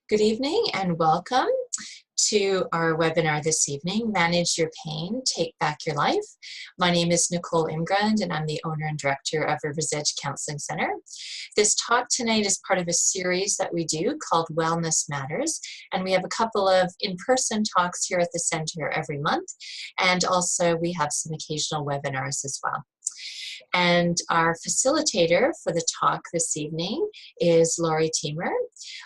Good evening and welcome to our webinar this evening, Manage Your Pain, Take Back Your Life. My name is Nicole Imgrund and I'm the owner and director of Rivers Edge Counseling Center. This talk tonight is part of a series that we do called Wellness Matters, and we have a couple of in-person talks here at the center every month, and also we have some occasional webinars as well. And our facilitator for the talk this evening is Tiemer.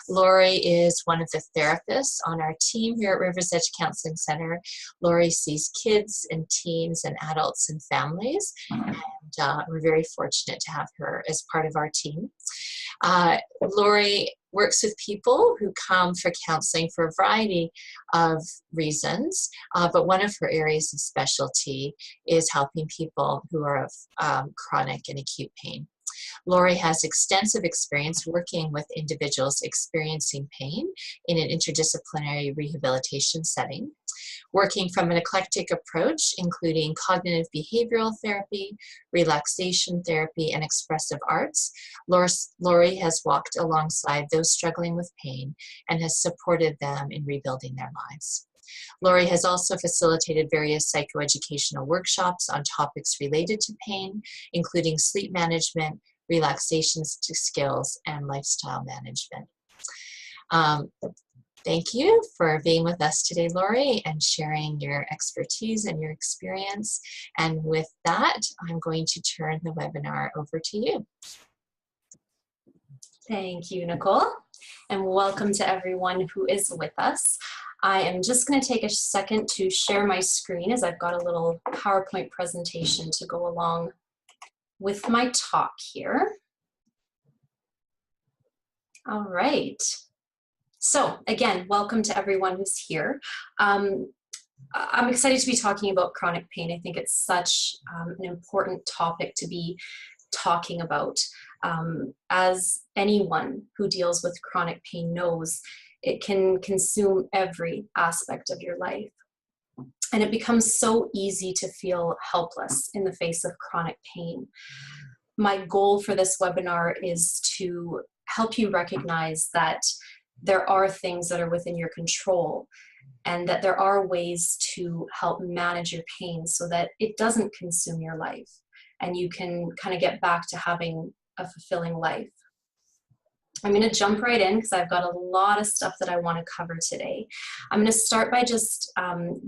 Lori is one of the therapists on our team here at Rivers Edge Counseling Center. Lori sees kids and teens and adults and families, and we're very fortunate to have her as part of our team. Lori works with people who come for counseling for a variety of reasons, but one of her areas of specialty is helping people who are of chronic and acute pain. Lori has extensive experience working with individuals experiencing pain in an interdisciplinary rehabilitation setting, working from an eclectic approach, including cognitive behavioral therapy, relaxation therapy, and expressive arts. Lori has walked alongside those struggling with pain and has supported them in rebuilding their lives. Lori has also facilitated various psychoeducational workshops on topics related to pain, including sleep management, relaxation skills, and lifestyle management. Thank you for being with us today, Lori, and sharing your expertise and your experience. And with that, I'm going to turn the webinar over to you. Thank you, Nicole, and welcome to everyone who is with us. I am just going to take a second to share my screen as I've got a little PowerPoint presentation to go along with my talk here. All right. So again, welcome to everyone who's here. I'm excited to be talking about chronic pain. I think it's such an important topic to be talking about. As anyone who deals with chronic pain knows, it can consume every aspect of your life. And it becomes so easy to feel helpless in the face of chronic pain. My goal for this webinar is to help you recognize that there are things that are within your control and that there are ways to help manage your pain so that it doesn't consume your life and you can kind of get back to having a fulfilling life. I'm going to jump right in because I've got a lot of stuff that I want to cover today. I'm going to start by just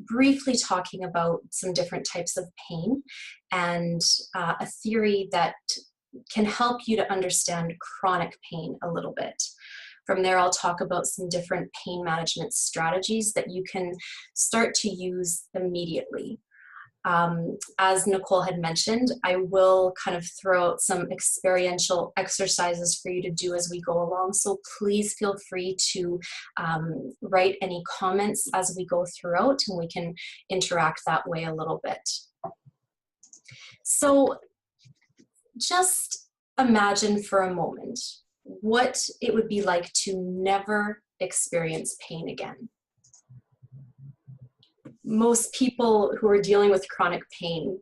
briefly talking about some different types of pain and a theory that can help you to understand chronic pain a little bit. From there, I'll talk about some different pain management strategies that you can start to use immediately. As Nicole had mentioned, I will kind of throw out some experiential exercises for you to do as we go along. So please feel free to write any comments as we go throughout, and we can interact that way a little bit. So just imagine for a moment what it would be like to never experience pain again. Most people who are dealing with chronic pain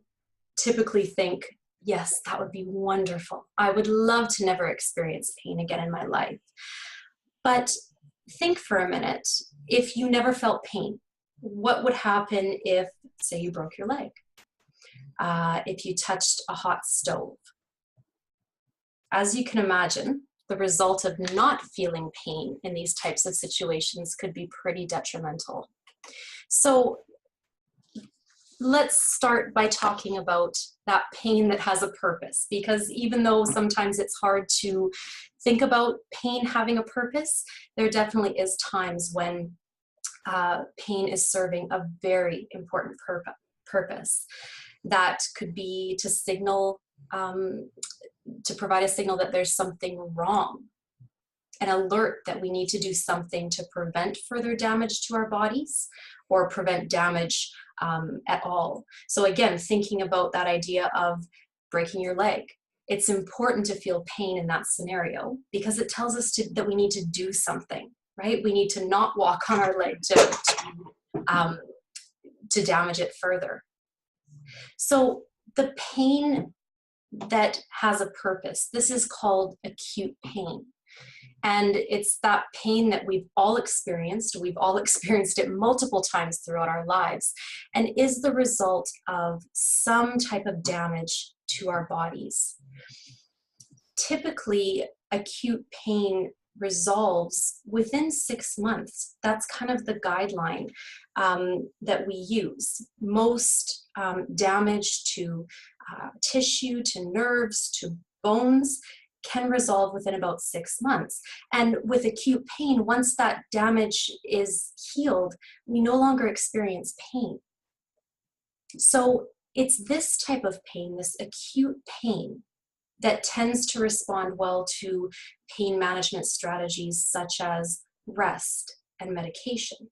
typically think, yes, that would be wonderful. I would love to never experience pain again in my life. But think for a minute, if you never felt pain, what would happen if, say, you broke your leg? If you touched a hot stove? As you can imagine, the result of not feeling pain in these types of situations could be pretty detrimental. So let's start by talking about that pain that has a purpose, because even though sometimes it's hard to think about pain having a purpose, there definitely is times when pain is serving a very important purpose. That could be to signal, to provide a signal that there's something wrong, an alert that we need to do something to prevent further damage to our bodies or prevent damage at all. So again, thinking about that idea of breaking your leg, it's important to feel pain in that scenario because it tells us that we need to do something, right? We need to not walk on our leg to damage it further. So the pain that has a purpose, this is called acute pain. And it's that pain that we've all experienced. We've all experienced it multiple times throughout our lives, and is the result of some type of damage to our bodies. Typically, acute pain resolves within 6 months. That's kind of the guideline that we use. Most damage to tissue, to nerves, to bones can resolve within about 6 months. And with acute pain, once that damage is healed, we no longer experience pain. So it's this type of pain, this acute pain, that tends to respond well to pain management strategies such as rest and medication.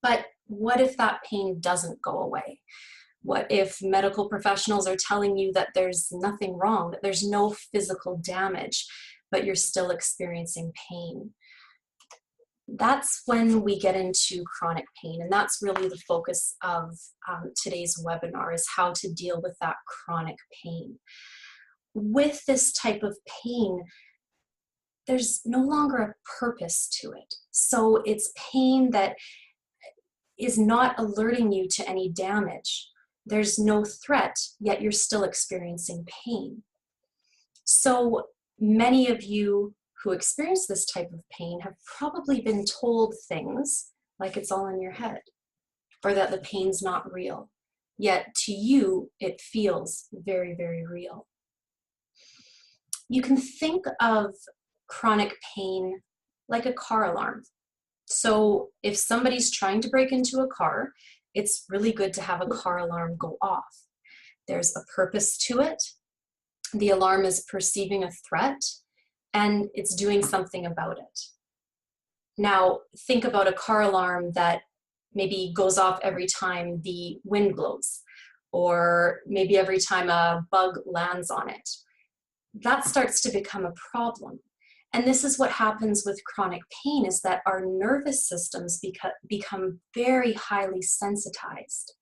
But what if that pain doesn't go away? What if medical professionals are telling you that there's nothing wrong, that there's no physical damage, but you're still experiencing pain? That's when we get into chronic pain, and that's really the focus of today's webinar, is how to deal with that chronic pain. With this type of pain, there's no longer a purpose to it. So it's pain that is not alerting you to any damage. There's no threat, yet you're still experiencing pain. So many of you who experience this type of pain have probably been told things like it's all in your head, or that the pain's not real. Yet to you, it feels very, very real. You can think of chronic pain like a car alarm. So if somebody's trying to break into a car, it's really good to have a car alarm go off. There's a purpose to it. The alarm is perceiving a threat, and it's doing something about it. Now, think about a car alarm that maybe goes off every time the wind blows, or maybe every time a bug lands on it. That starts to become a problem. And this is what happens with chronic pain, is that our nervous systems become very highly sensitized.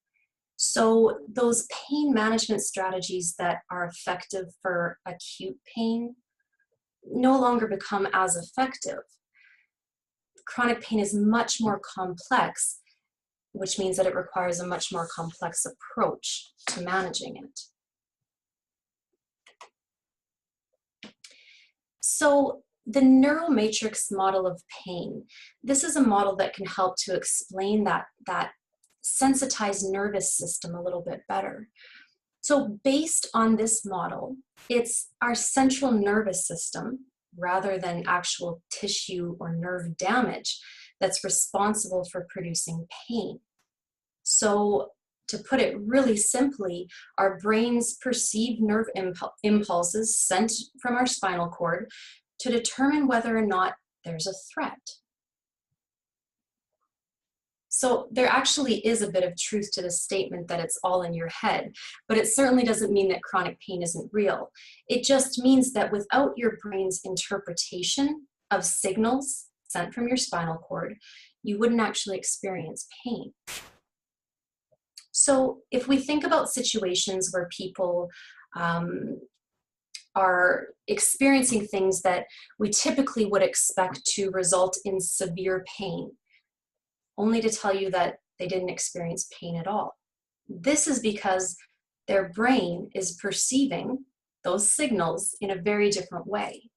So those pain management strategies that are effective for acute pain no longer become as effective. Chronic pain is much more complex, which means that it requires a much more complex approach to managing it. So the NEUROMATRIX model of pain, this is a model that can help to explain that sensitized nervous system a little bit better. So based on this model, it's our central nervous system, rather than actual tissue or nerve damage, that's responsible for producing pain. So to put it really simply, our brains perceive nerve impulses sent from our spinal cord to determine whether or not there's a threat. So there actually is a bit of truth to the statement that it's all in your head, but it certainly doesn't mean that chronic pain isn't real. It just means that without your brain's interpretation of signals sent from your spinal cord, you wouldn't actually experience pain. So if we think about situations where people are experiencing things that we typically would expect to result in severe pain, only to tell you that they didn't experience pain at all. This is because their brain is perceiving those signals in a very different way.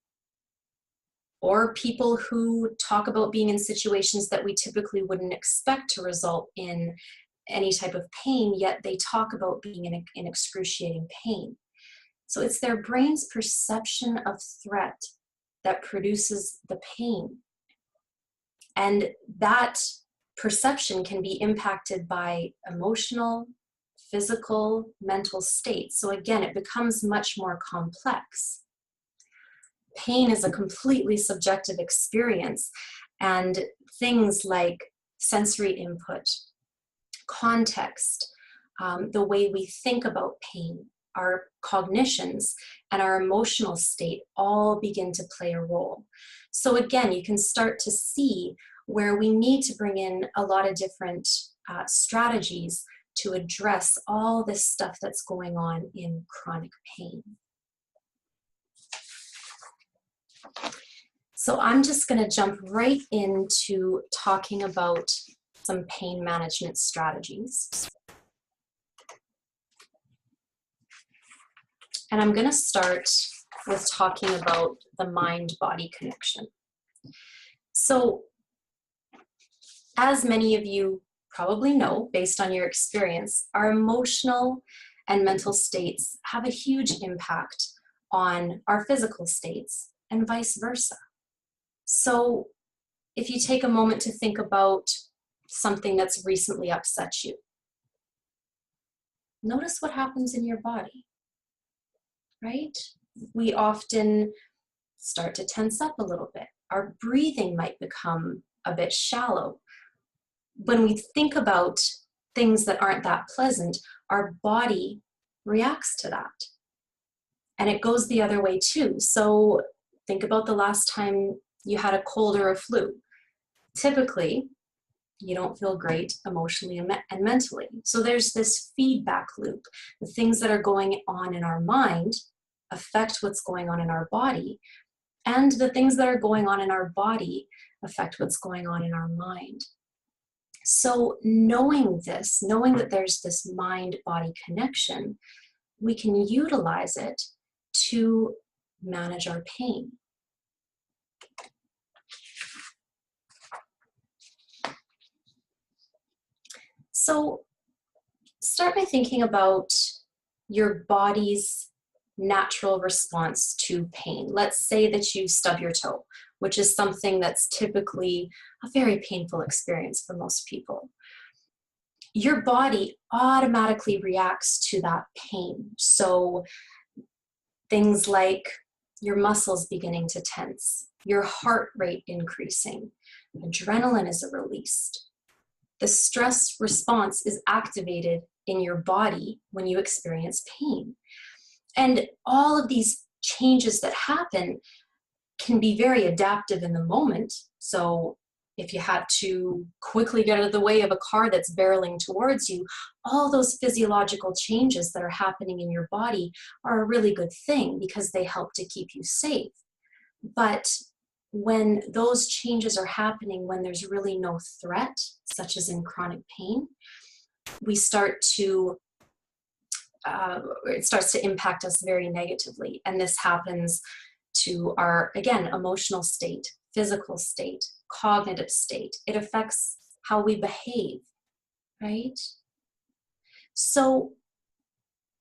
Or people who talk about being in situations that we typically wouldn't expect to result in any type of pain, yet they talk about being in excruciating pain. So it's their brain's perception of threat that produces the pain. And that perception can be impacted by emotional, physical, mental states. So again, it becomes much more complex. Pain is a completely subjective experience, and things like sensory input, context, the way we think about pain, our cognitions, and our emotional state all begin to play a role. So again, you can start to see where we need to bring in a lot of different strategies to address all this stuff that's going on in chronic pain. So I'm just going to jump right into talking about some pain management strategies. And I'm going to start with talking about the mind-body connection. So, as many of you probably know, based on your experience, our emotional and mental states have a huge impact on our physical states and vice versa. So, if you take a moment to think about something that's recently upset you, notice what happens in your body, right? We often start to tense up a little bit. Our breathing might become a bit shallow. When we think about things that aren't that pleasant, our body reacts to that. And it goes the other way too. So think about the last time you had a cold or a flu. Typically, you don't feel great emotionally and mentally. So there's this feedback loop. The things that are going on in our mind affect what's going on in our body. And the things that are going on in our body affect what's going on in our mind. So knowing this, knowing that there's this mind-body connection, we can utilize it to manage our pain. So start by thinking about your body's natural response to pain. Let's say that you stub your toe, which is something that's typically a very painful experience for most people. Your body automatically reacts to that pain. So things like your muscles beginning to tense, your heart rate increasing, adrenaline is released. The stress response is activated in your body when you experience pain. And all of these changes that happen can be very adaptive in the moment. So if you had to quickly get out of the way of a car that's barreling towards you, all those physiological changes that are happening in your body are a really good thing because they help to keep you safe. But when those changes are happening when there's really no threat, such as in chronic pain, we start to it starts to impact us very negatively. And this happens to our, again, emotional state, physical state, cognitive state. It affects how we behave, right? So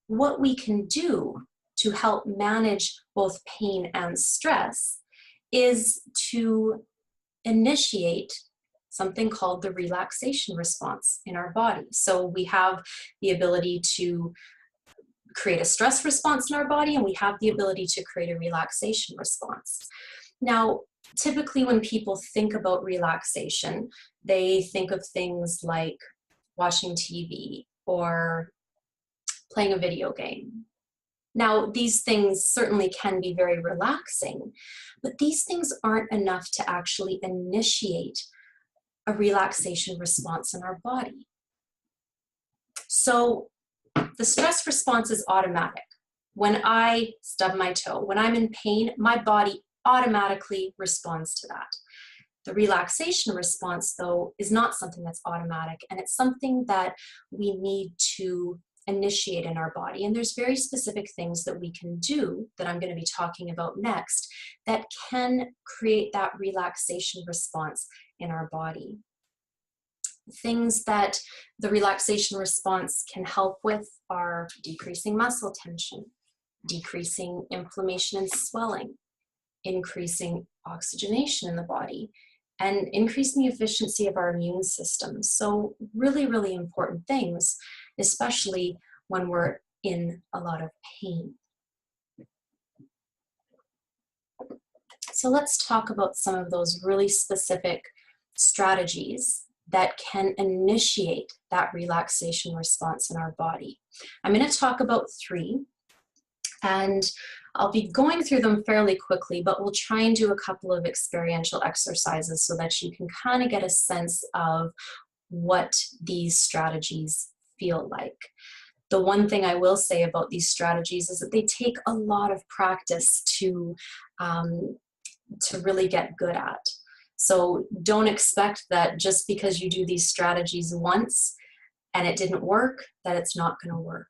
what we can do to help manage both pain and stress is to initiate something called the relaxation response in our body. So we have the ability to create a stress response in our body, and we have the ability to create a relaxation response. Now, typically when people think about relaxation, they think of things like watching TV or playing a video game. Now, these things certainly can be very relaxing, but these things aren't enough to actually initiate a relaxation response in our body. So the stress response is automatic. When I stub my toe, when I'm in pain, my body automatically responds to that. The relaxation response, though, is not something that's automatic, and it's something that we need to initiate in our body. And there's very specific things that we can do that I'm going to be talking about next that can create that relaxation response in our body. Things that the relaxation response can help with are decreasing muscle tension, decreasing inflammation and swelling, increasing oxygenation in the body, and increasing the efficiency of our immune system. So really, really important things, especially when we're in a lot of pain. So let's talk about some of those really specific strategies that can initiate that relaxation response in our body. I'm going to talk about 3, and I'll be going through them fairly quickly, but we'll try and do a couple of experiential exercises so that you can kind of get a sense of what these strategies feel like. The one thing I will say about these strategies is that they take a lot of practice to to really get good at. So don't expect that just because you do these strategies once and it didn't work, that it's not going to work.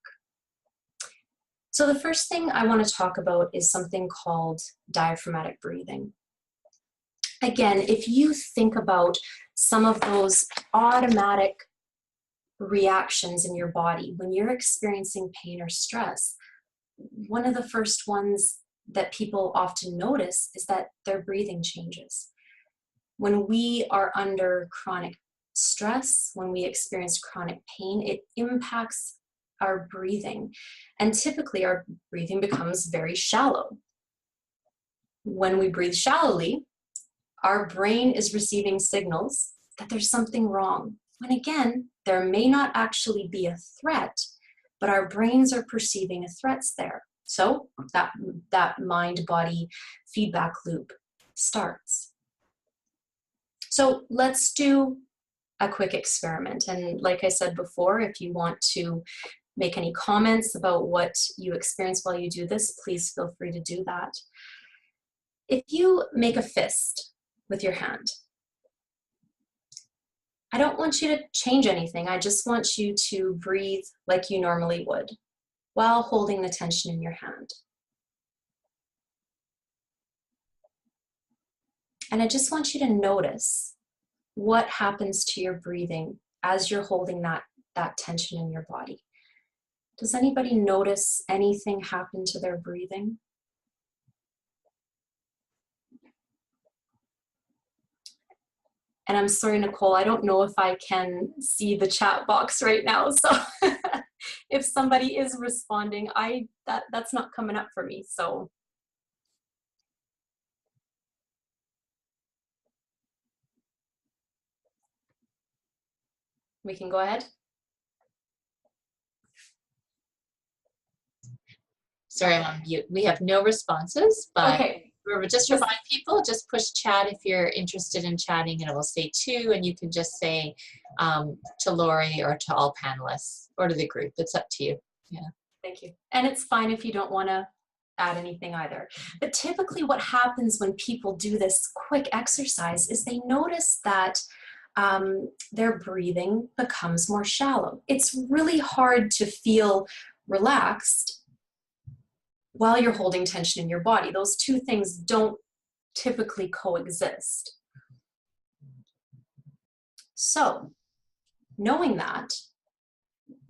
So the first thing I want to talk about is something called diaphragmatic breathing. Again, if you think about some of those automatic reactions in your body when you're experiencing pain or stress, one of the first ones that people often notice is that their breathing changes. When we are under chronic stress, when we experience chronic pain, it impacts our breathing. And typically our breathing becomes very shallow. When we breathe shallowly, our brain is receiving signals that there's something wrong. When again, there may not actually be a threat, but our brains are perceiving a threat's there. So that mind-body feedback loop starts. So let's do a quick experiment. And like I said before, if you want to make any comments about what you experience while you do this, please feel free to do that. If you make a fist with your hand, I don't want you to change anything. I just want you to breathe like you normally would while holding the tension in your hand. And I just want you to notice what happens to your breathing as you're holding that tension in your body. Does anybody notice anything happen to their breathing? And I'm sorry, Nicole, I don't know if I can see the chat box right now. So if somebody is responding, that's not coming up for me. So we can go ahead. Sorry, I'm on mute. We have no responses, but okay. Just remind people, just push chat if you're interested in chatting, and it will say to, and you can just say to Lori or to all panelists or to the group. It's up to you. Yeah. Thank you. And it's fine if you don't want to add anything either. But typically what happens when people do this quick exercise is they notice that their breathing becomes more shallow. It's really hard to feel relaxed while you're holding tension in your body. Those two things don't typically coexist. So, knowing that,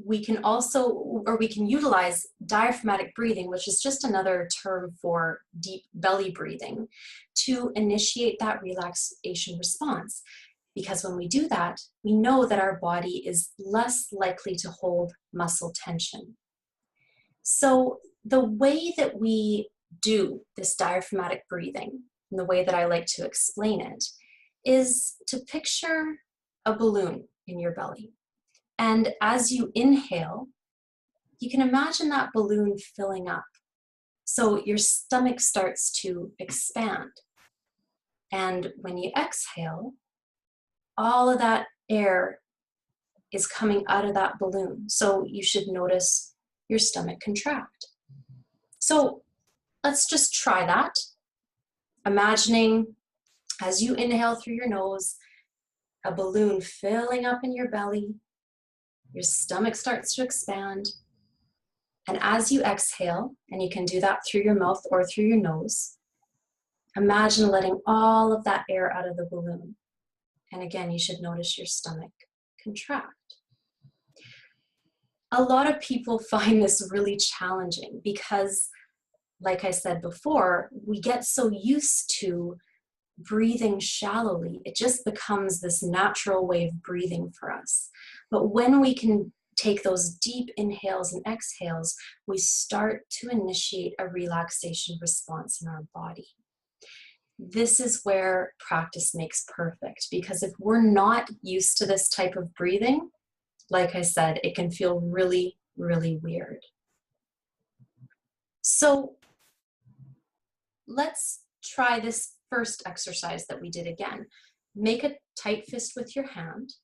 we can utilize diaphragmatic breathing, which is just another term for deep belly breathing, to initiate that relaxation response. Because when we do that, we know that our body is less likely to hold muscle tension. So the way that we do this diaphragmatic breathing, and the way that I like to explain it, is to picture a balloon in your belly. And as you inhale, you can imagine that balloon filling up. So your stomach starts to expand. And when you exhale, all of that air is coming out of that balloon. So you should notice your stomach contract. So let's just try that. Imagining as you inhale through your nose, a balloon filling up in your belly, your stomach starts to expand. And as you exhale, and you can do that through your mouth or through your nose, imagine letting all of that air out of the balloon. And again, you should notice your stomach contract. A lot of people find this really challenging because, like I said before, we get so used to breathing shallowly. It just becomes this natural way of breathing for us. But when we can take those deep inhales and exhales, we start to initiate a relaxation response in our body. This is where practice makes perfect, because if we're not used to this type of breathing, like I said, it can feel really, really weird. So let's try this first exercise that we did again. Make a tight fist with your hand,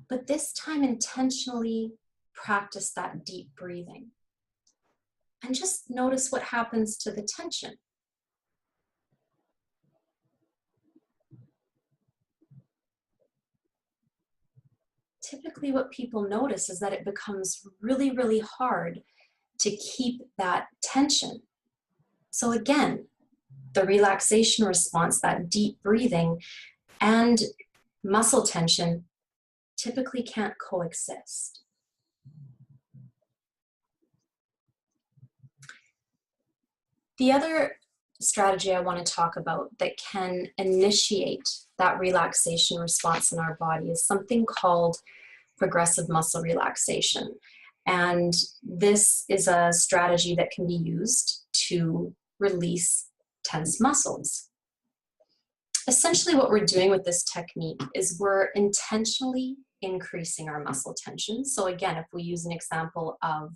but this time intentionally practice that deep breathing. And just notice what happens to the tension. typically what people notice is that it becomes really, really hard to keep that tension. So again, the relaxation response, that deep breathing, and muscle tension typically can't coexist. The other strategy I want to talk about that can initiate that relaxation response in our body is something called progressive muscle relaxation. And this is a strategy that can be used to release tense muscles. Essentially, what we're doing with this technique is we're intentionally increasing our muscle tension. So again, if we use an example of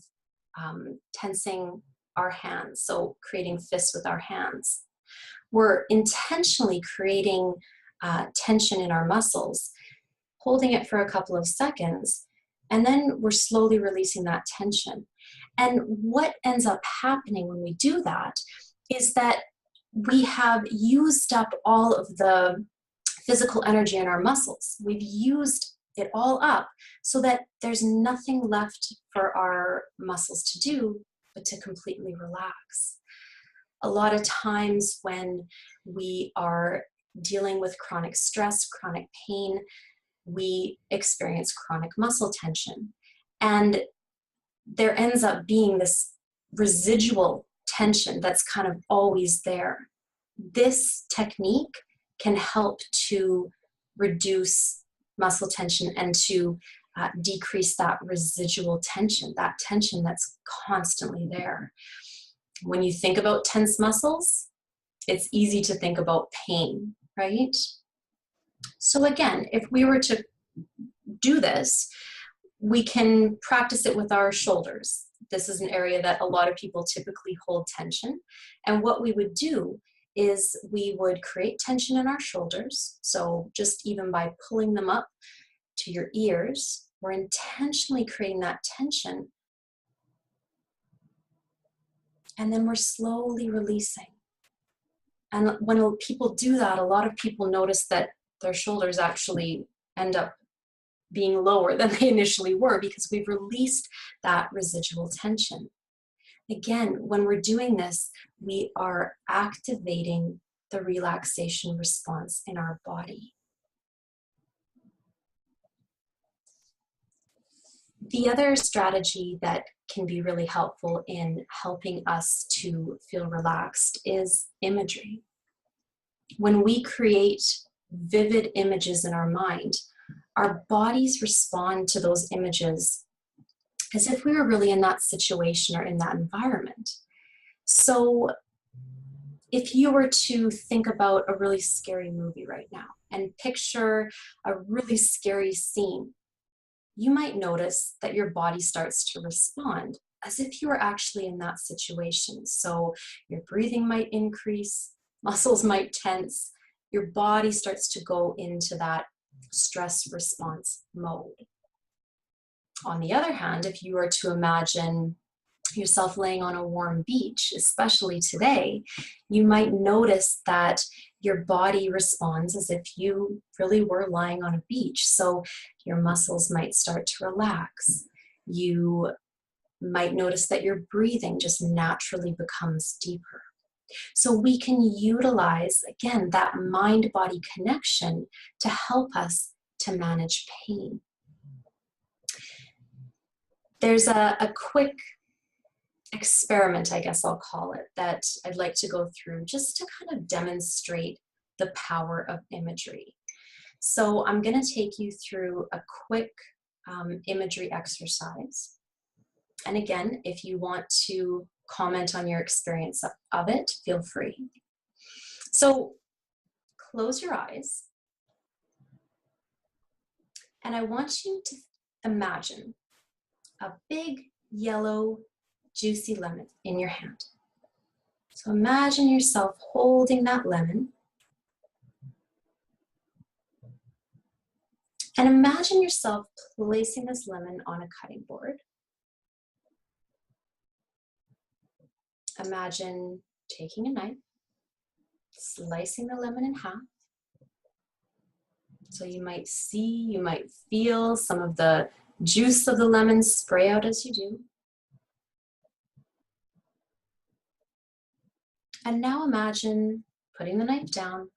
tensing our hands, so creating fists with our hands, we're intentionally creating tension in our muscles, holding it for a couple of seconds, and then we're slowly releasing that tension. And what ends up happening when we do that is that we have used up all of the physical energy in our muscles. We've used it all up so that there's nothing left for our muscles to do but to completely relax. A lot of times when we are dealing with chronic stress, chronic pain, we experience chronic muscle tension. And there ends up being this residual tension that's kind of always there. This technique can help to reduce muscle tension and to decrease that residual tension, that tension that's constantly there. When you think about tense muscles, it's easy to think about pain, right? So again, if we were to do this, we can practice it with our shoulders. This is an area that a lot of people typically hold tension. And what we would do is we would create tension in our shoulders. So just even by pulling them up to your ears, we're intentionally creating that tension. And then we're slowly releasing. And when people do that, a lot of people notice that their shoulders actually end up being lower than they initially were because we've released that residual tension. Again, when we're doing this, we are activating the relaxation response in our body. The other strategy that can be really helpful in helping us to feel relaxed is imagery. When we create vivid images in our mind, our bodies respond to those images as if we were really in that situation or in that environment. So if you were to think about a really scary movie right now and picture a really scary scene, you might notice that your body starts to respond as if you were actually in that situation. So your breathing might increase, muscles might tense, your body starts to go into that stress response mode. On the other hand, if you were to imagine yourself laying on a warm beach, especially today, you might notice that your body responds as if you really were lying on a beach. So your muscles might start to relax. You might notice that your breathing just naturally becomes deeper. So we can utilize, again, that mind-body connection to help us to manage pain. There's a quick experiment, I guess I'll call it, that I'd like to go through just to kind of demonstrate the power of imagery. So I'm going to take you through a quick imagery exercise. And again, if you want to comment on your experience of it, feel free. So close your eyes. And I want you to imagine a big yellow juicy lemon in your hand. So imagine yourself holding that lemon. And imagine yourself placing this lemon on a cutting board. Imagine taking a knife, slicing the lemon in half, So you might see, you might feel some of the juice of the lemon spray out as you do. And now imagine putting the knife down,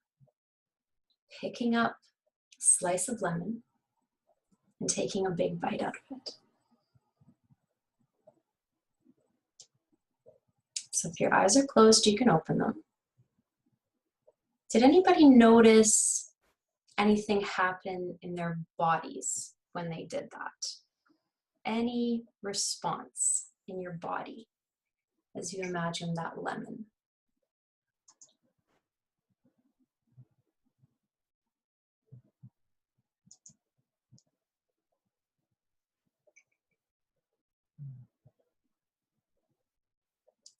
picking up a slice of lemon, and taking a big bite out of it. So if your eyes are closed, you can open them. Did anybody notice anything happen in their bodies when they did that? Any response in your body as you imagine that lemon?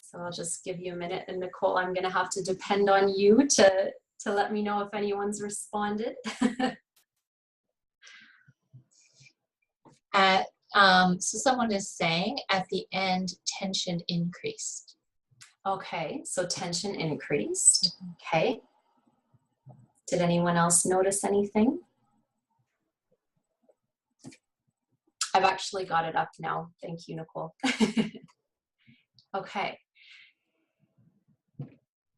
So I'll just give you a minute, and Nicole, I'm going to have to depend on you to let me know if anyone's responded. So someone is saying at the end, tension increased. Okay, so tension increased. Okay. Did anyone else notice anything? I've actually got it up now. Thank you, Nicole. Okay.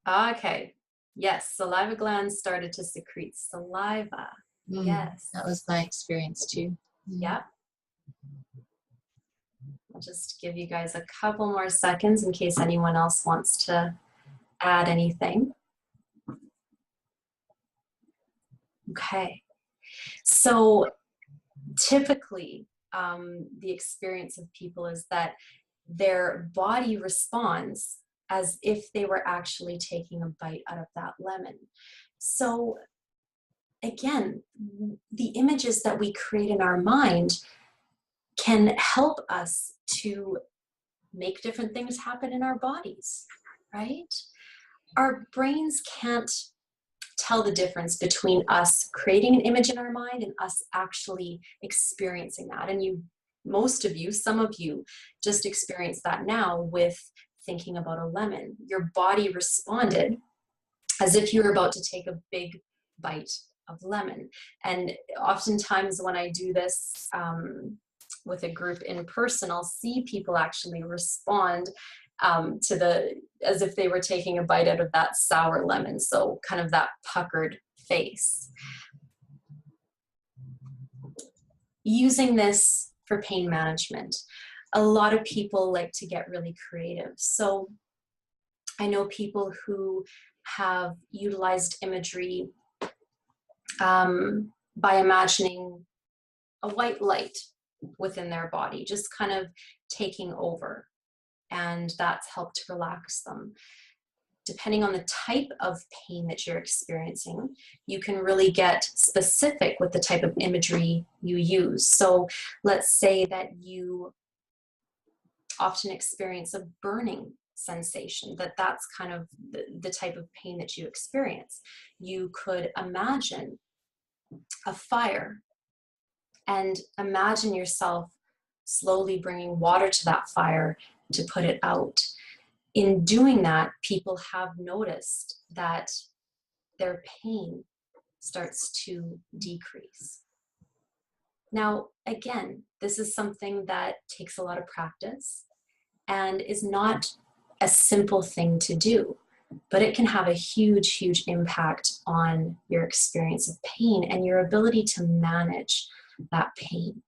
Okay. Yes, saliva glands started to secrete saliva. Yes. That was my experience too. Yep. I'll just give you guys a couple more seconds in case anyone else wants to add anything. Okay. So typically, the experience of people is that their body responds as if they were actually taking a bite out of that lemon. So again, the images that we create in our mind can help us to make different things happen in our bodies, right? Our brains can't tell the difference between us creating an image in our mind and us actually experiencing that. And most of you, some of you just experienced that now with thinking about a lemon. Your body responded as if you were about to take a big bite of lemon. And oftentimes when I do this with a group in person, I'll see people actually respond as if they were taking a bite out of that sour lemon. So kind of that puckered face. Using this for pain management, a lot of people like to get really creative. So I know people who have utilized imagery by imagining a white light within their body, just kind of taking over. And that's helped to relax them. Depending on the type of pain that you're experiencing, you can really get specific with the type of imagery you use. So let's say that you often experience a burning sensation, that's kind of the type of pain that you experience. You could imagine a fire and imagine yourself slowly bringing water to that fire to put it out. In doing that, people have noticed that their pain starts to decrease. Now, again, this is something that takes a lot of practice and is not a simple thing to do, but it can have a huge, huge impact on your experience of pain and your ability to manage that pain.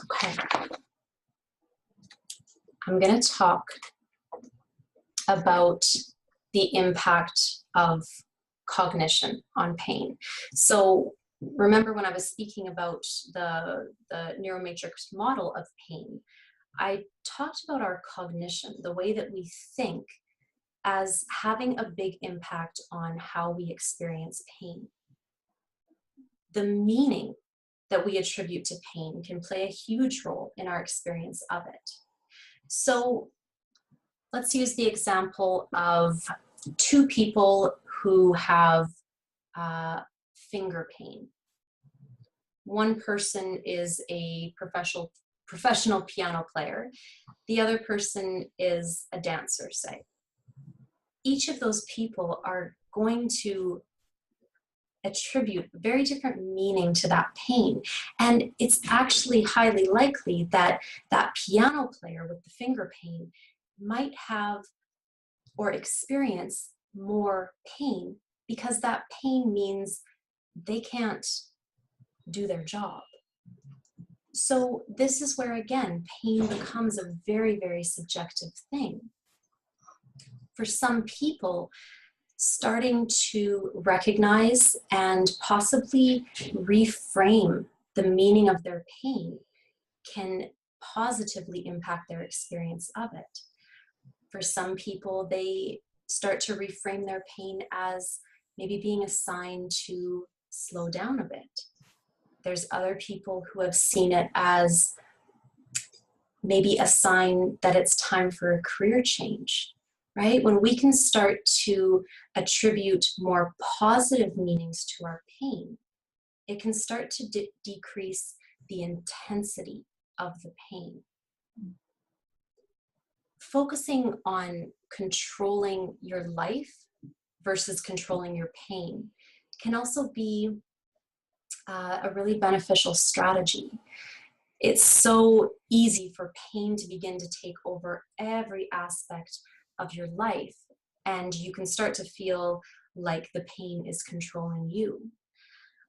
Okay. I'm going to talk about the impact of cognition on pain. So remember when I was speaking about the NEUROMATRIX model of pain, I talked about our cognition, the way that we think, as having a big impact on how we experience pain. The meaning that we attribute to pain can play a huge role in our experience of it. So let's use the example of two people who have finger pain. One person is a professional piano player. The other person is a dancer, say. each of those people are going to attribute very different meaning to that pain. And it's actually highly likely that that piano player with the finger pain might have or experience more pain because that pain means they can't do their job. So this is where, again, pain becomes a very, very subjective thing. For some people, starting to recognize and possibly reframe the meaning of their pain can positively impact their experience of it. For some people, they start to reframe their pain as maybe being a sign to slow down a bit. There's other people who have seen it as maybe a sign that it's time for a career change, right? When we can start to attribute more positive meanings to our pain, it can start to decrease the intensity of the pain. Focusing on controlling your life versus controlling your pain can also be a really beneficial strategy. It's so easy for pain to begin to take over every aspect of your life, and you can start to feel like the pain is controlling you.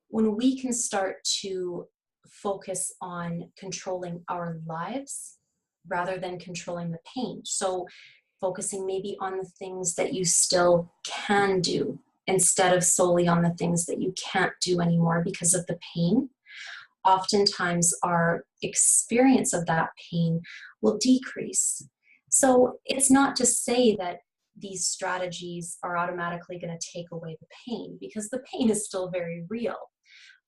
When we can start to focus on controlling our lives rather than controlling the pain, so focusing maybe on the things that you still can do instead of solely on the things that you can't do anymore because of the pain, oftentimes our experience of that pain will decrease. So it's not to say that these strategies are automatically going to take away the pain, because the pain is still very real.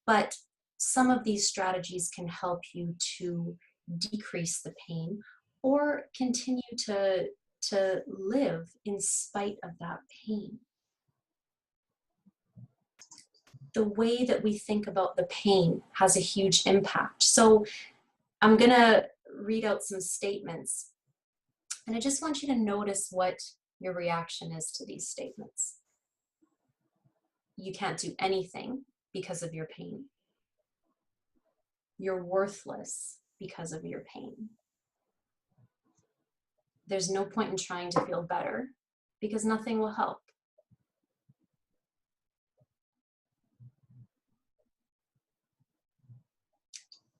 But some of these strategies can help you to decrease the pain or continue to live in spite of that pain. The way that we think about the pain has a huge impact. So I'm going to read out some statements, and I just want you to notice what your reaction is to these statements. You can't do anything because of your pain. You're worthless because of your pain. There's no point in trying to feel better because nothing will help.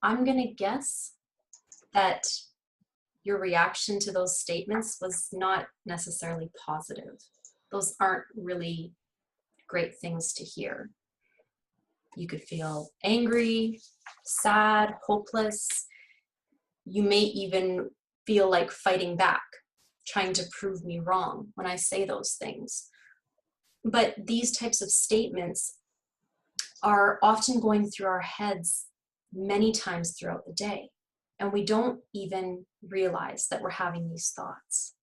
I'm going to guess that your reaction to those statements was not necessarily positive. Those aren't really great things to hear. You could feel angry, sad, hopeless. You may even feel like fighting back, trying to prove me wrong when I say those things. But these types of statements are often going through our heads many times throughout the day, and we don't even realize that we're having these thoughts.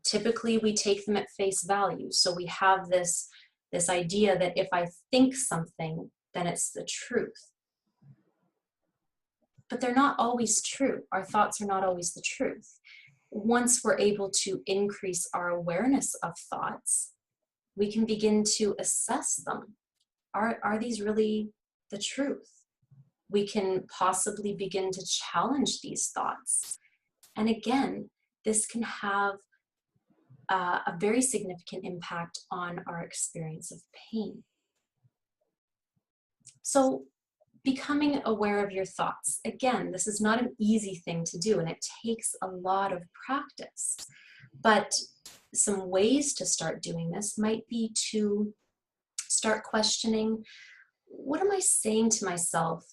Typically, we take them at face value, so we have this idea that if I think something, then it's the truth. But they're not always true. Our thoughts are not always the truth. Once we're able to increase our awareness of thoughts, we can begin to assess them. Are these really the truth? We can possibly begin to challenge these thoughts. And again, this can have a very significant impact on our experience of pain. So becoming aware of your thoughts. Again, this is not an easy thing to do, and it takes a lot of practice. But some ways to start doing this might be to start questioning, what am I saying to myself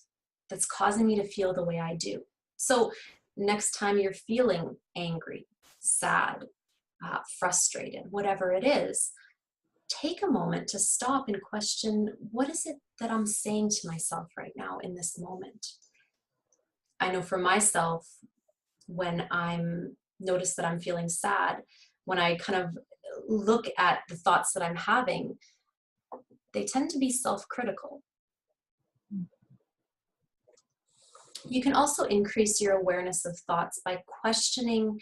that's causing me to feel the way I do? So next time you're feeling angry, sad, frustrated, whatever it is, take a moment to stop and question, what is it that I'm saying to myself right now in this moment? I know for myself, when I'm notice that I'm feeling sad, when I kind of look at the thoughts that I'm having, they tend to be self-critical. You can also increase your awareness of thoughts by questioning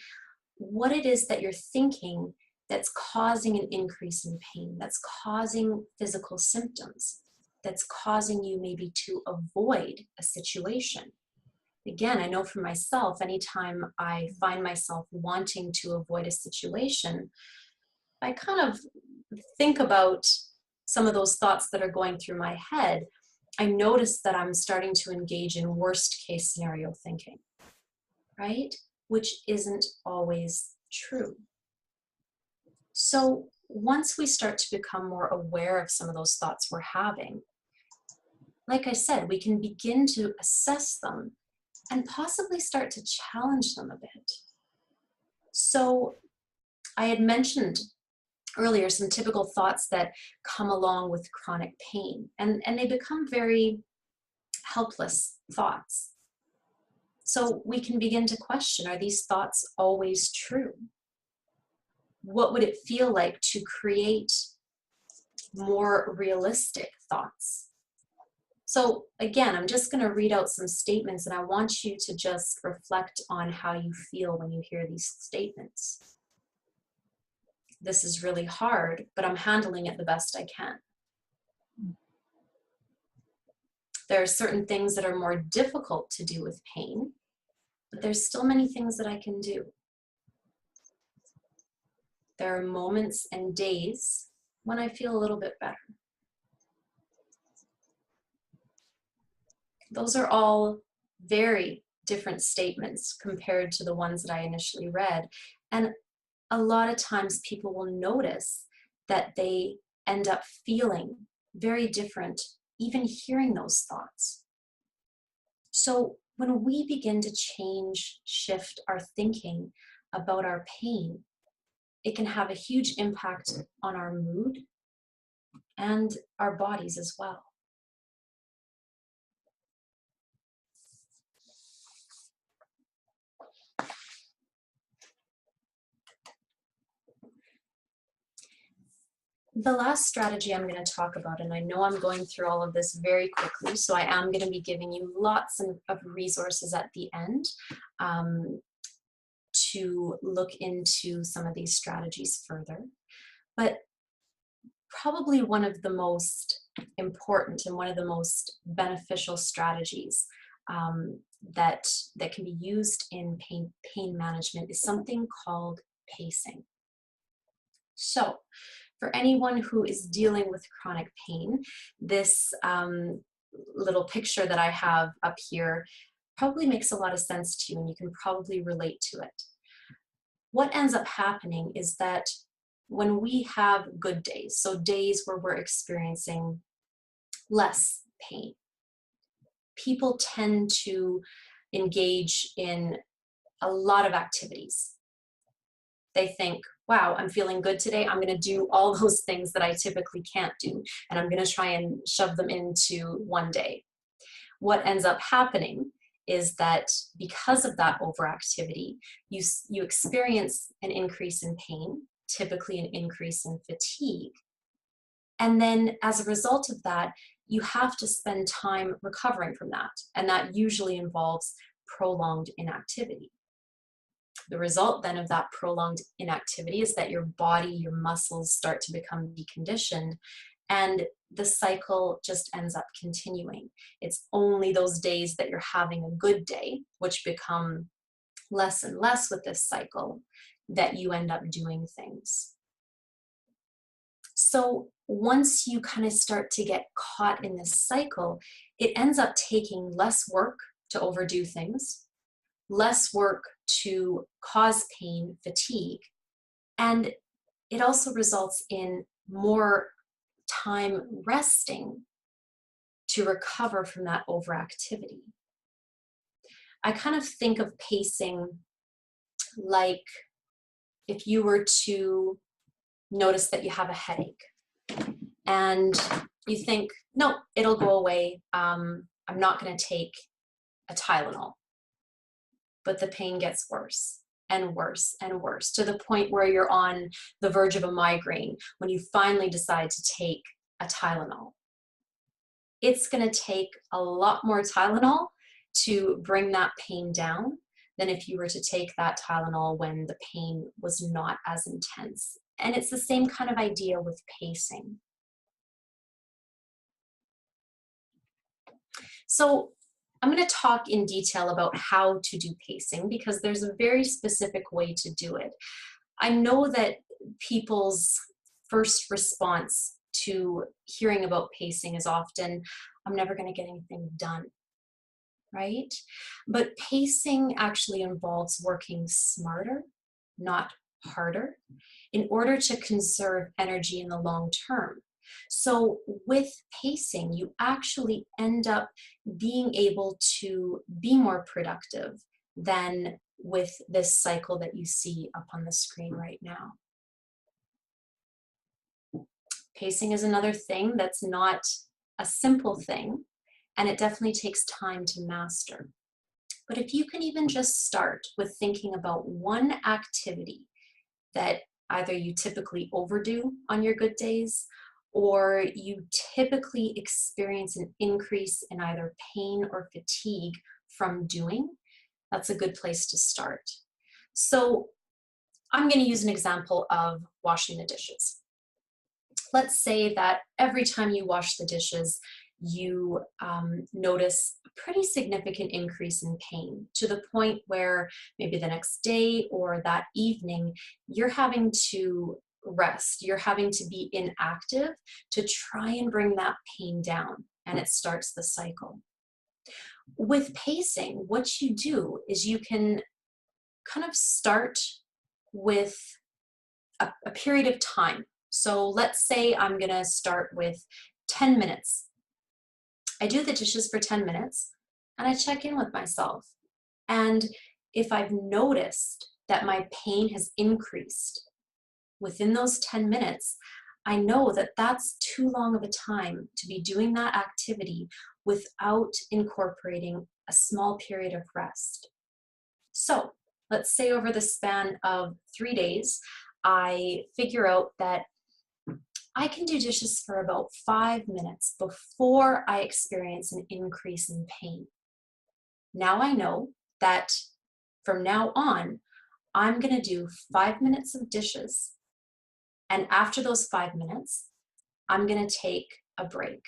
what it is that you're thinking that's causing an increase in pain, that's causing physical symptoms, that's causing you maybe to avoid a situation. Again, I know for myself, anytime I find myself wanting to avoid a situation, I kind of think about some of those thoughts that are going through my head. I notice that I'm starting to engage in worst case scenario thinking, right? Which isn't always true. So once we start to become more aware of some of those thoughts we're having, like I said, we can begin to assess them and possibly start to challenge them a bit. So I had mentioned earlier some typical thoughts that come along with chronic pain, and they become very helpless thoughts. So we can begin to question, are these thoughts always true? What would it feel like to create more realistic thoughts? So again, I'm just going to read out some statements, and I want you to just reflect on how you feel when you hear these statements. This is really hard, but I'm handling it the best I can. There are certain things that are more difficult to do with pain, but there's still many things that I can do. There are moments and days when I feel a little bit better. Those are all very different statements compared to the ones that I initially read. And a lot of times people will notice that they end up feeling very different, even hearing those thoughts. So when we begin to change, shift our thinking about our pain, it can have a huge impact on our mood and our bodies as well. The last strategy I'm going to talk about, and I know I'm going through all of this very quickly, so I am going to be giving you lots of resources at the end to look into some of these strategies further. But probably one of the most important and one of the most beneficial strategies that can be used in pain management is something called pacing. So for anyone who is dealing with chronic pain, this little picture that I have up here probably makes a lot of sense to you, and you can probably relate to it. What ends up happening is that when we have good days, so days where we're experiencing less pain, people tend to engage in a lot of activities. They think, wow, I'm feeling good today. I'm going to do all those things that I typically can't do, and I'm going to try and shove them into one day. What ends up happening is that because of that overactivity, you experience an increase in pain, typically an increase in fatigue. And then as a result of that, you have to spend time recovering from that. And that usually involves prolonged inactivity. The result then of that prolonged inactivity is that your body, your muscles start to become deconditioned, and the cycle just ends up continuing. It's only those days that you're having a good day, which become less and less with this cycle, that you end up doing things. So once you kind of start to get caught in this cycle, it ends up taking less work to overdo things, less work to cause pain, fatigue, and it also results in more time resting to recover from that overactivity. I kind of think of pacing like if you were to notice that you have a headache and you think, no, it'll go away. I'm not going to take a Tylenol. But the pain gets worse and worse and worse, to the point where you're on the verge of a migraine when you finally decide to take a Tylenol. It's going to take a lot more Tylenol to bring that pain down than if you were to take that Tylenol when the pain was not as intense And it's the same kind of idea with pacing. So I'm going to talk in detail about how to do pacing because there's a very specific way to do it. I know that people's first response to hearing about pacing is often, I'm never going to get anything done, right? But pacing actually involves working smarter, not harder, in order to conserve energy in the long term. So with pacing, you actually end up being able to be more productive than with this cycle that you see up on the screen right now. Pacing is another thing that's not a simple thing, and it definitely takes time to master. But if you can even just start with thinking about one activity that either you typically overdo on your good days, or you typically experience an increase in either pain or fatigue from doing, that's a good place to start. So I'm going to use an example of washing the dishes. Let's say that every time you wash the dishes, you notice a pretty significant increase in pain to the point where maybe the next day or that evening, you're having to rest, you're having to be inactive to try and bring that pain down, and it starts the cycle. With pacing, what you do is you can kind of start with a period of time. So let's say I'm going to start with 10 minutes. I do the dishes for 10 minutes and I check in with myself. And if I've noticed that my pain has increased within those 10 minutes, I know that that's too long of a time to be doing that activity without incorporating a small period of rest. So let's say over the span of 3 days, I figure out that I can do dishes for about 5 minutes before I experience an increase in pain. Now I know that from now on, I'm going to do 5 minutes of dishes. And after those 5 minutes, I'm going to take a break.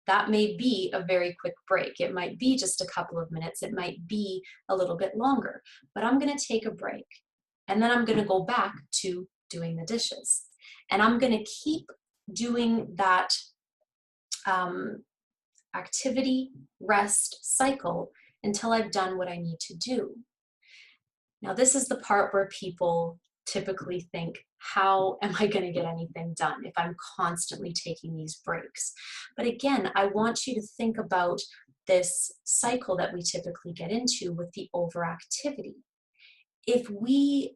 That may be a very quick break. It might be just a couple of minutes. It might be a little bit longer, but I'm going to take a break. And then I'm going to go back to doing the dishes. And I'm going to keep doing that activity, rest cycle until I've done what I need to do. Now, this is the part where people typically think, how am I going to get anything done if I'm constantly taking these breaks? But again, I want you to think about this cycle that we typically get into with the overactivity. If we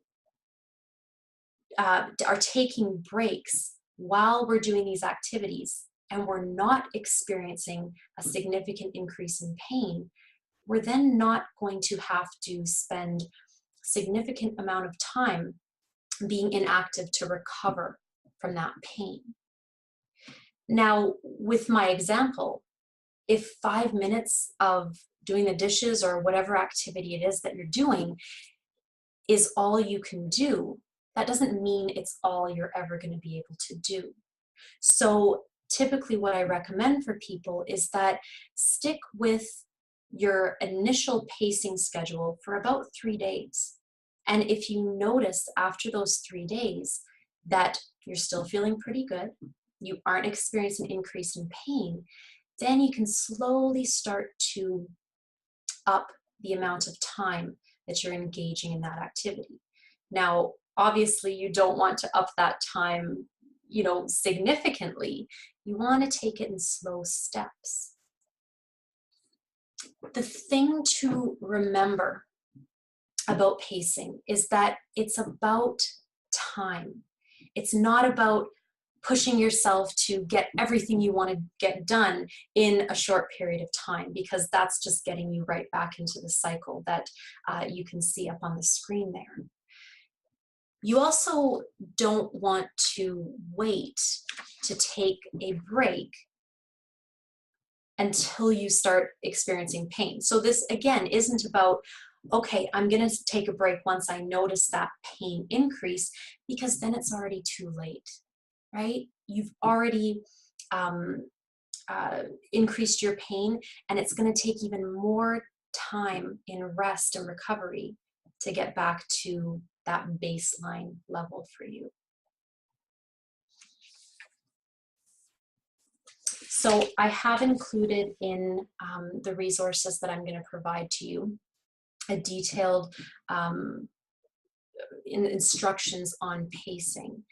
are taking breaks while we're doing these activities and we're not experiencing a significant increase in pain, we're then not going to have to spend significant amount of time being inactive to recover from that pain. Now, with my example, if 5 minutes of doing the dishes or whatever activity it is that you're doing is all you can do, that doesn't mean it's all you're ever going to be able to do. So typically what I recommend for people is that stick with your initial pacing schedule for about 3 days. And if you notice after those 3 days that you're still feeling pretty good, you aren't experiencing an increase in pain, then you can slowly start to up the amount of time that you're engaging in that activity. Now, obviously, you don't want to up that time, significantly. You want to take it in slow steps. The thing to remember about pacing is that it's about time. It's not about pushing yourself to get everything you want to get done in a short period of time, because that's just getting you right back into the cycle that you can see up on the screen there. You also don't want to wait to take a break until you start experiencing pain. So this, again, isn't about, okay, I'm going to take a break once I notice that pain increase, because then it's already too late, right? You've already increased your pain, and it's going to take even more time in rest and recovery to get back to that baseline level for you. So I have included in the resources that I'm going to provide to you a detailed instructions on pacing.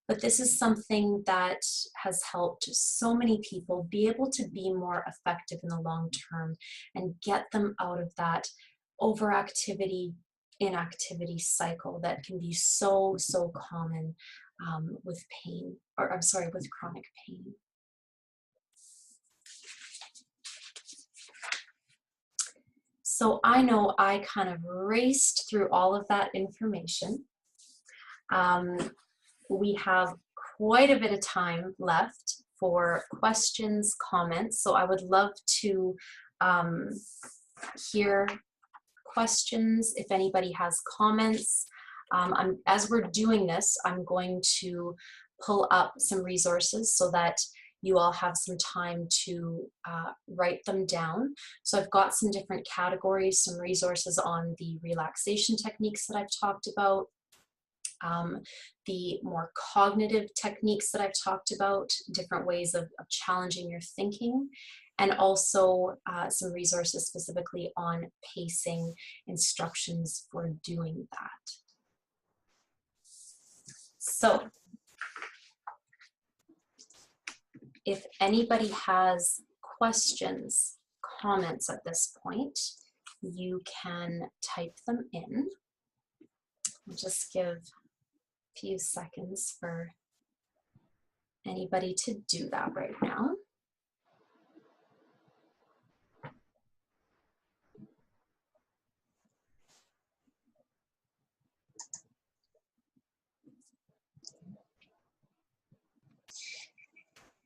But this is something that has helped so many people be able to be more effective in the long term and get them out of that overactivity, inactivity cycle that can be so common with pain, or I'm sorry, with chronic pain. So I know I kind of raced through all of that information. We have quite a bit of time left for questions, comments, so I would love to hear questions if anybody has comments. As we're doing this, I'm going to pull up some resources so that you all have some time to write them down. So I've got some different categories, some resources on the relaxation techniques that I've talked about, the more cognitive techniques that I've talked about, different ways of challenging your thinking, and also some resources specifically on pacing, instructions for doing that. So if anybody has questions, comments at this point, you can type them in. I'll just give a few seconds for anybody to do that right now.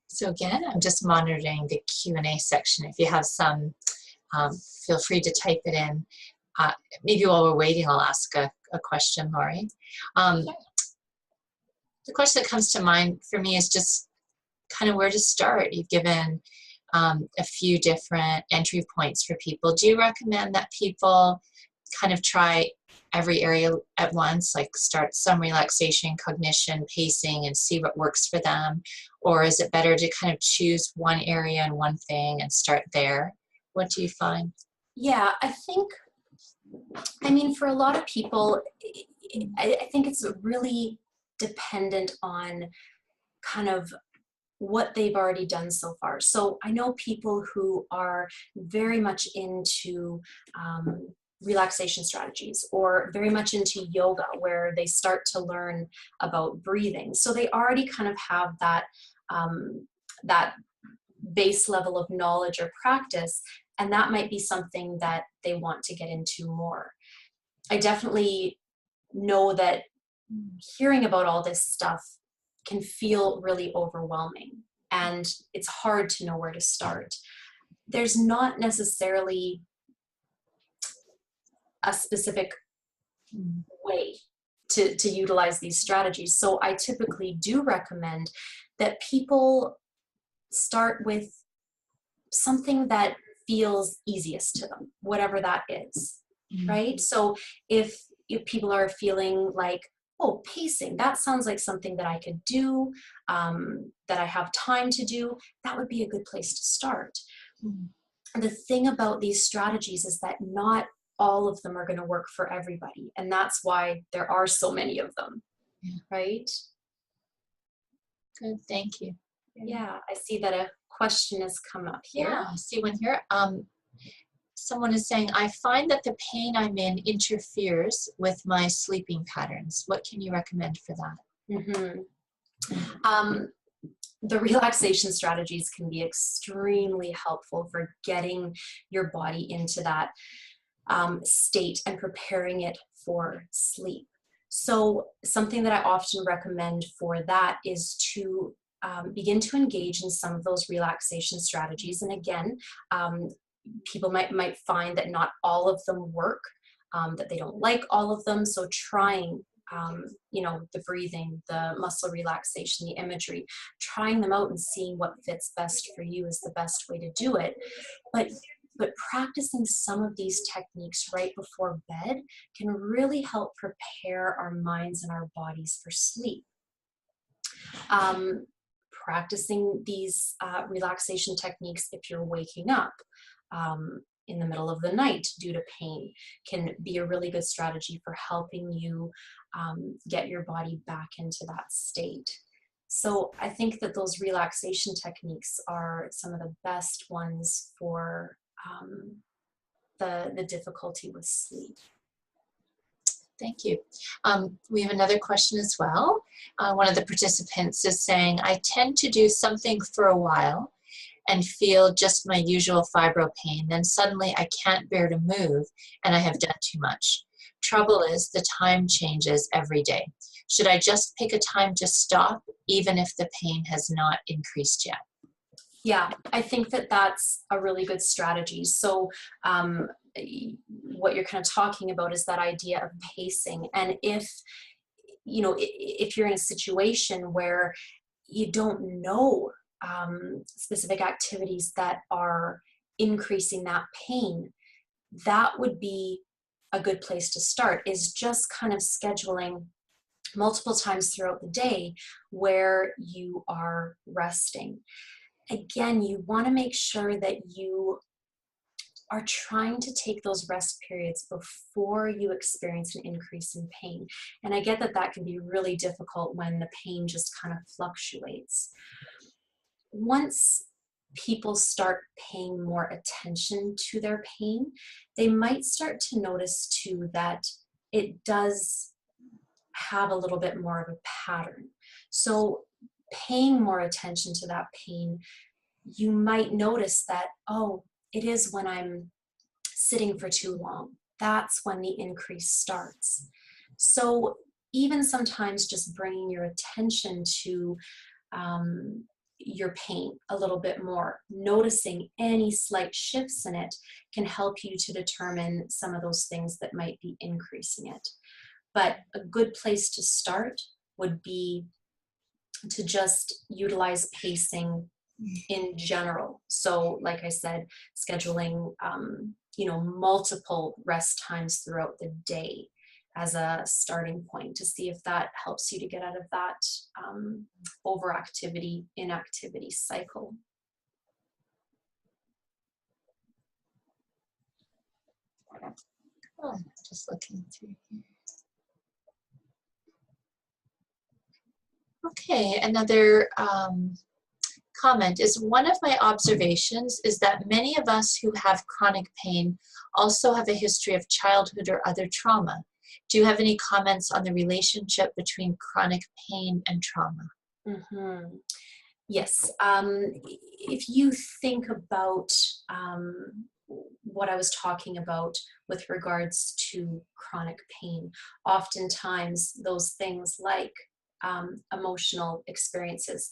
So again, I'm just monitoring the Q&A section. If you have some, feel free to type it in. Maybe while we're waiting, I'll ask a question, Lori. The question that comes to mind for me is just kind of where to start. You've given a few different entry points for people. Do you recommend that people kind of try every area at once, like start some relaxation, cognition, pacing, and see what works for them? Or is it better to kind of choose one area and one thing and start there? What do you find? Yeah, I mean, for a lot of people, I think it's really dependent on kind of what they've already done so far. So I know people who are very much into relaxation strategies, or very much into yoga, where they start to learn about breathing. So they already kind of have that, that base level of knowledge or practice, and that might be something that they want to get into more. I definitely know that hearing about all this stuff can feel really overwhelming, and it's hard to know where to start. There's not necessarily a specific way to utilize these strategies. So I typically do recommend that people start with something that feels easiest to them, whatever that is, right? So if people are feeling like, oh, pacing, that sounds like something that I could do, that I have time to do, that would be a good place to start. The thing about these strategies is that not all of them are going to work for everybody, and that's why there are so many of them, right? Good, thank you. Yeah, I see that a question has come up here. Yeah, I see one here. Someone is saying, I find that the pain I'm in interferes with my sleeping patterns. What can you recommend for that? The relaxation strategies can be extremely helpful for getting your body into that state and preparing it for sleep. So something that I often recommend for that is to begin to engage in some of those relaxation strategies. And again, people might find that not all of them work that they don't like all of them. So trying, you know, the breathing, the muscle relaxation, the imagery, trying them out and seeing what fits best for you is the best way to do it. But practicing some of these techniques right before bed can really help prepare our minds and our bodies for sleep. Practicing these relaxation techniques if you're waking up in the middle of the night due to pain can be a really good strategy for helping you get your body back into that state. So I think that those relaxation techniques are some of the best ones for the difficulty with sleep. Thank you. We have another question as well. One of the participants is saying, I tend to do something for a while and feel just my usual fibro pain. Then suddenly I can't bear to move and I have done too much. Trouble is the time changes every day. Should I just pick a time to stop even if the pain has not increased yet? Yeah, I think that that's a really good strategy. So what you're kind of talking about is that idea of pacing. And if, you know, if you're in a situation where you don't know specific activities that are increasing that pain, that would be a good place to start, is just kind of scheduling multiple times throughout the day where you are resting. Again, you want to make sure that you are trying to take those rest periods before you experience an increase in pain. And I get that that can be really difficult when the pain just kind of fluctuates. Once people start paying more attention to their pain, they might start to notice too that it does have a little bit more of a pattern. So paying more attention to that pain, you might notice that, oh, it is when I'm sitting for too long. That's when the increase starts. So even sometimes just bringing your attention to your pain a little bit more, noticing any slight shifts in it can help you to determine some of those things that might be increasing it. But a good place to start would be to just utilize pacing in general. So like I said, scheduling multiple rest times throughout the day as a starting point to see if that helps you to get out of that overactivity, inactivity cycle. Oh, just looking through here. Okay, another comment is, one of my observations is that many of us who have chronic pain also have a history of childhood or other trauma. Do you have any comments on the relationship between chronic pain and trauma? Mm-hmm. Yes. If you think about what I was talking about with regards to chronic pain, oftentimes those things like emotional experiences,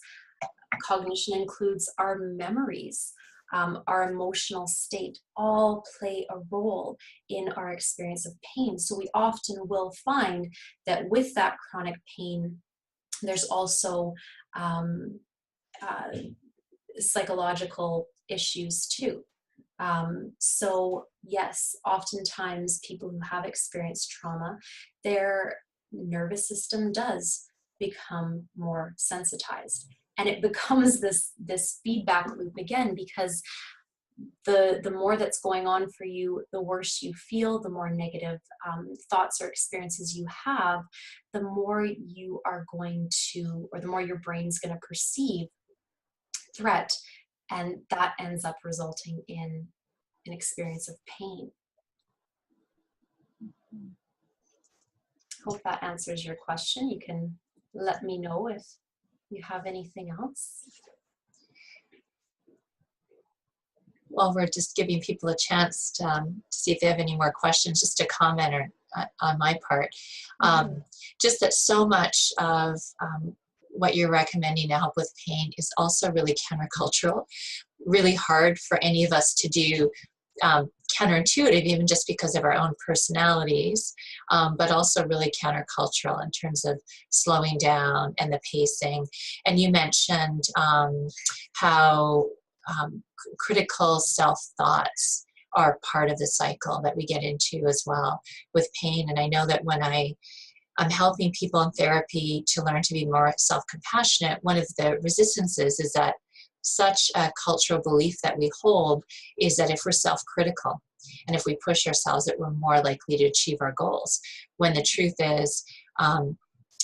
cognition includes our memories, our emotional state, all play a role in our experience of pain. So we often will find that with that chronic pain, there's also psychological issues too. So yes, oftentimes people who have experienced trauma, their nervous system does become more sensitized. And it becomes this feedback loop again, because the more that's going on for you, the worse you feel, the more negative thoughts or experiences you have, the more you are going to, or the more your brain's going to perceive threat, and that ends up resulting in an experience of pain. Hope that answers your question. You can let me know if you have anything else. Well, we're just giving people a chance to see if they have any more questions, just a comment or on my part. Just that so much of what you're recommending to help with pain is also really countercultural, really hard for any of us to do counterintuitive, even just because of our own personalities, but also really countercultural in terms of slowing down and the pacing. And you mentioned how critical self-thoughts are part of the cycle that we get into as well with pain. And I know that when I'm helping people in therapy to learn to be more self-compassionate, one of the resistances is that such a cultural belief that we hold is that if we're self-critical and if we push ourselves, that we're more likely to achieve our goals. When the truth is,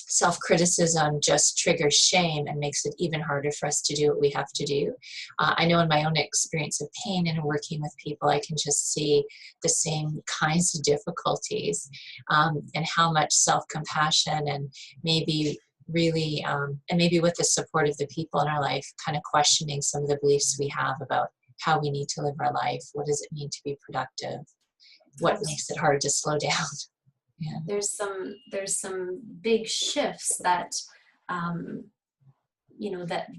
self-criticism just triggers shame and makes it even harder for us to do what we have to do. I know in my own experience of pain and working with people, I can just see the same kinds of difficulties, and how much self-compassion and maybe really, and maybe with the support of the people in our life, kind of questioning some of the beliefs we have about how we need to live our life. What does it mean to be productive? What makes it hard to slow down? Yeah. There's some big shifts that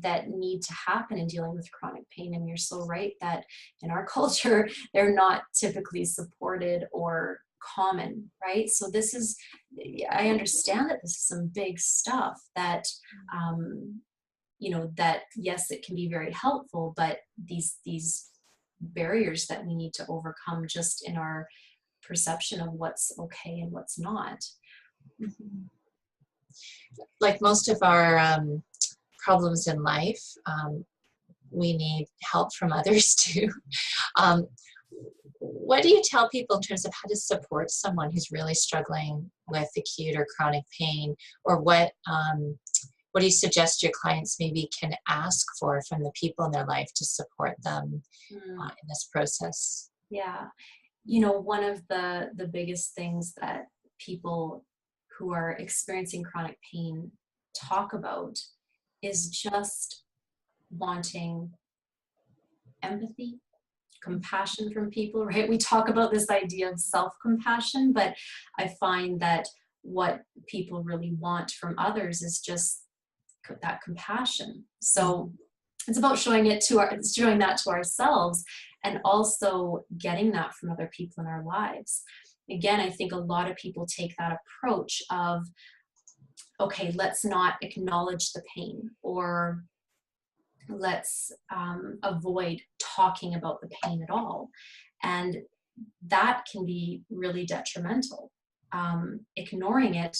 that need to happen in dealing with chronic pain, and you're so right that in our culture they're not typically supported or common, right? So I understand that this is some big stuff that that yes, it can be very helpful, but these barriers that we need to overcome just in our perception of what's okay and what's not. Mm-hmm. Like most of our problems in life, we need help from others too. What do you tell people in terms of how to support someone who's really struggling with acute or chronic pain, or what do you suggest your clients maybe can ask for from the people in their life to support them in this process? Yeah. One of the biggest things that people who are experiencing chronic pain talk about is just wanting empathy, compassion from people, right? We talk about this idea of self-compassion, but I find that what people really want from others is just that compassion. So it's about showing that to ourselves, and also getting that from other people in our lives. Again, I think a lot of people take that approach of, okay, let's not acknowledge the pain, or let's avoid talking about the pain at all. And that can be really detrimental. Ignoring it,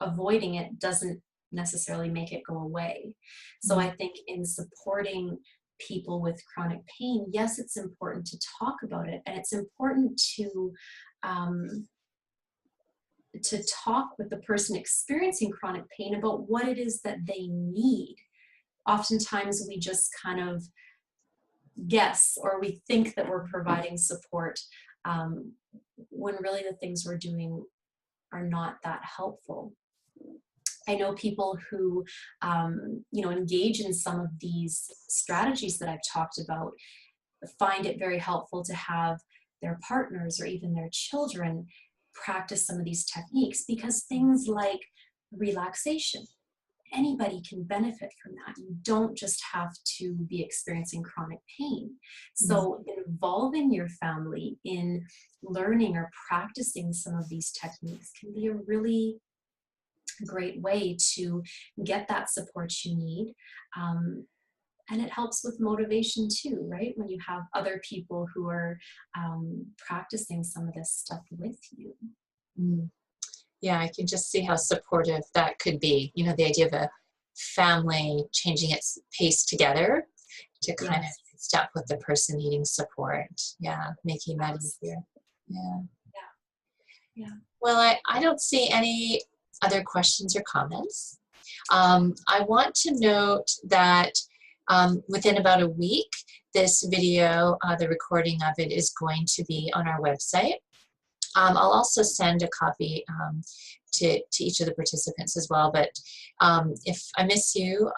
avoiding it doesn't necessarily make it go away. So I think in supporting people with chronic pain, yes, it's important to talk about it, and it's important to talk with the person experiencing chronic pain about what it is that they need. Oftentimes we just kind of guess, or we think that we're providing support, when really the things we're doing are not that helpful. I know people who, engage in some of these strategies that I've talked about, find it very helpful to have their partners or even their children practice some of these techniques, because things like relaxation, anybody can benefit from that. You don't just have to be experiencing chronic pain. So involving your family in learning or practicing some of these techniques can be a really great way to get that support you need. And it helps with motivation too, right? When you have other people who are practicing some of this stuff with you. Yeah, I can just see how supportive that could be. The idea of a family changing its pace together to kind of step with the person needing support. Yeah, making that easier. Yeah. Well, I don't see any other questions or comments. I want to note that within about a week, this video, the recording of it, is going to be on our website. I'll also send a copy to each of the participants as well, but if I miss you,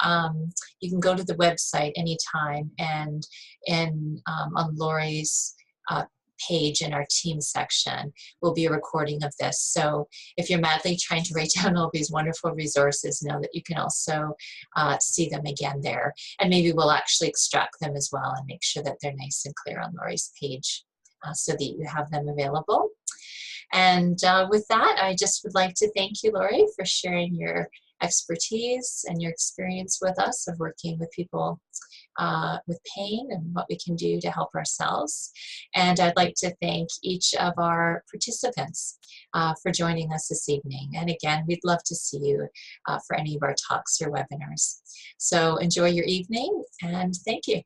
you can go to the website anytime, and on Lori's page in our team section will be a recording of this. So if you're madly trying to write down all these wonderful resources, know that you can also see them again there. And maybe we'll actually extract them as well and make sure that they're nice and clear on Lori's page so that you have them available. And with that, I just would like to thank you, Lori, for sharing your expertise and your experience with us of working with people with pain and what we can do to help ourselves. And I'd like to thank each of our participants for joining us this evening. And again, we'd love to see you for any of our talks or webinars. So enjoy your evening, and thank you.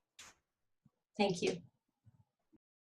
Thank you.